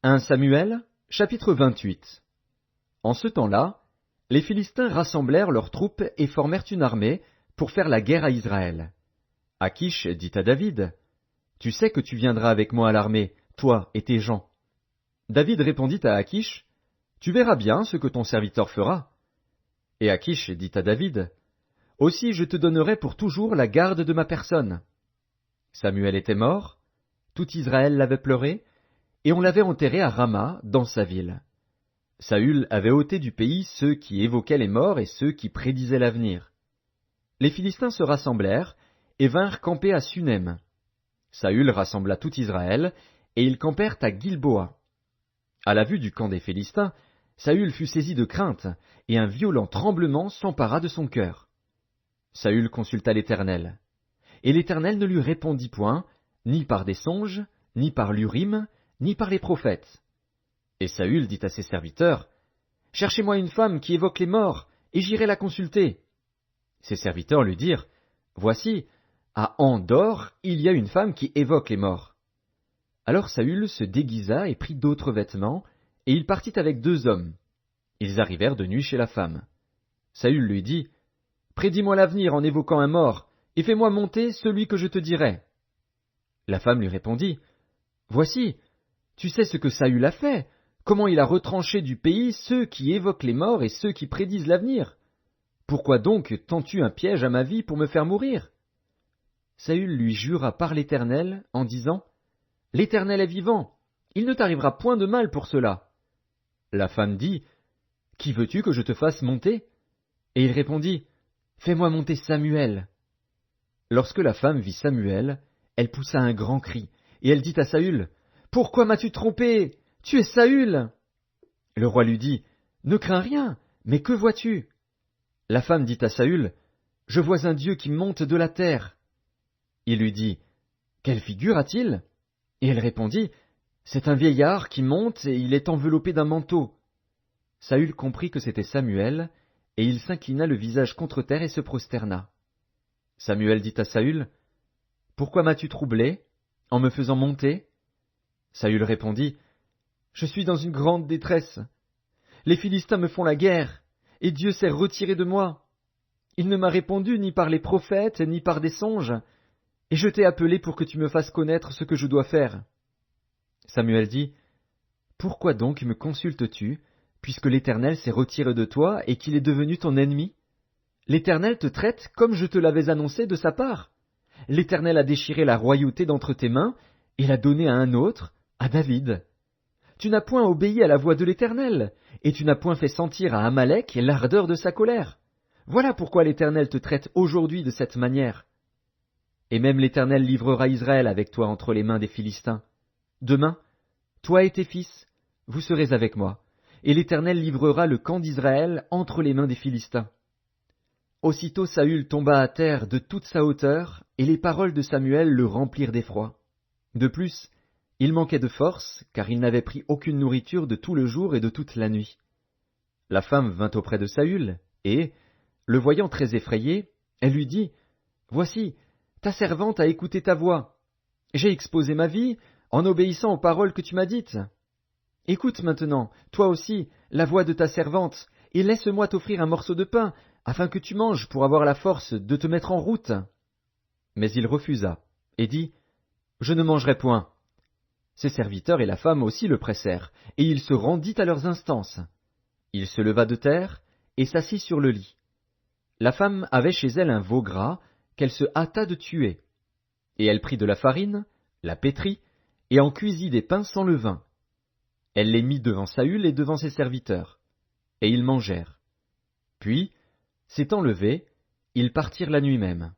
1 Samuel, chapitre 28. En ce temps-là, les Philistins rassemblèrent leurs troupes et formèrent une armée pour faire la guerre à Israël. Akish dit à David, « Tu sais que tu viendras avec moi à l'armée, toi et tes gens. » David répondit à Akish, « Tu verras bien ce que ton serviteur fera. » Et Akish dit à David, « Aussi je te donnerai pour toujours la garde de ma personne. » Samuel était mort, tout Israël l'avait pleuré, et on l'avait enterré à Rama, dans sa ville. Saül avait ôté du pays ceux qui évoquaient les morts et ceux qui prédisaient l'avenir. Les Philistins se rassemblèrent et vinrent camper à Sunem. Saül rassembla tout Israël, et ils campèrent à Gilboa. À la vue du camp des Philistins, Saül fut saisi de crainte, et un violent tremblement s'empara de son cœur. Saül consulta l'Éternel. Et l'Éternel ne lui répondit point, ni par des songes, ni par l'Urim, ni par les prophètes. Et Saül dit à ses serviteurs, « Cherchez-moi une femme qui évoque les morts, et j'irai la consulter. » Ses serviteurs lui dirent, « Voici, à Endor, il y a une femme qui évoque les morts. » Alors Saül se déguisa et prit d'autres vêtements, et il partit avec 2 hommes. Ils arrivèrent de nuit chez la femme. Saül lui dit, « Prédis-moi l'avenir en évoquant un mort, et fais-moi monter celui que je te dirai. » La femme lui répondit, « Voici, tu sais ce que Saül a fait, comment il a retranché du pays ceux qui évoquent les morts et ceux qui prédisent l'avenir. Pourquoi donc tends-tu un piège à ma vie pour me faire mourir? » Saül lui jura par l'Éternel en disant, « L'Éternel est vivant, il ne t'arrivera point de mal pour cela. » La femme dit, « Qui veux-tu que je te fasse monter? » Et il répondit, « Fais-moi monter Samuel. » Lorsque la femme vit Samuel, elle poussa un grand cri, et elle dit à Saül, « Pourquoi m'as-tu trompé? Tu es Saül. » Le roi lui dit, « Ne crains rien, mais que vois-tu? » La femme dit à Saül, « Je vois un Dieu qui monte de la terre. » Il lui dit, « Quelle figure a-t-il? » Et elle répondit, « C'est un vieillard qui monte et il est enveloppé d'un manteau. » Saül comprit que c'était Samuel, et il s'inclina le visage contre terre et se prosterna. Samuel dit à Saül, « Pourquoi m'as-tu troublé, en me faisant monter? » Saül répondit, « Je suis dans une grande détresse. Les Philistins me font la guerre, et Dieu s'est retiré de moi. Il ne m'a répondu ni par les prophètes, ni par des songes, et je t'ai appelé pour que tu me fasses connaître ce que je dois faire. » Samuel dit, « Pourquoi donc me consultes-tu, puisque l'Éternel s'est retiré de toi et qu'il est devenu ton ennemi? L'Éternel te traite comme je te l'avais annoncé de sa part. L'Éternel a déchiré la royauté d'entre tes mains et l'a donnée à un autre, à David. Tu n'as point obéi à la voix de l'Éternel, et tu n'as point fait sentir à Amalek l'ardeur de sa colère. Voilà pourquoi l'Éternel te traite aujourd'hui de cette manière. Et même l'Éternel livrera Israël avec toi entre les mains des Philistins. Demain, toi et tes fils, vous serez avec moi, et l'Éternel livrera le camp d'Israël entre les mains des Philistins. » Aussitôt Saül tomba à terre de toute sa hauteur, et les paroles de Samuel le remplirent d'effroi. De plus, il manquait de force, car il n'avait pris aucune nourriture de tout le jour et de toute la nuit. La femme vint auprès de Saül, et, le voyant très effrayé, elle lui dit, « Voici, ta servante a écouté ta voix. J'ai exposé ma vie en obéissant aux paroles que tu m'as dites. Écoute maintenant, toi aussi, la voix de ta servante, et laisse-moi t'offrir un morceau de pain, afin que tu manges pour avoir la force de te mettre en route. » Mais il refusa, et dit, « Je ne mangerai point. » Ses serviteurs et la femme aussi le pressèrent, et il se rendit à leurs instances. Il se leva de terre, et s'assit sur le lit. La femme avait chez elle un veau gras, qu'elle se hâta de tuer. Et elle prit de la farine, la pétrit, et en cuisit des pains sans levain. Elle les mit devant Saül et devant ses serviteurs. Et ils mangèrent. Puis, s'étant levés, ils partirent la nuit même.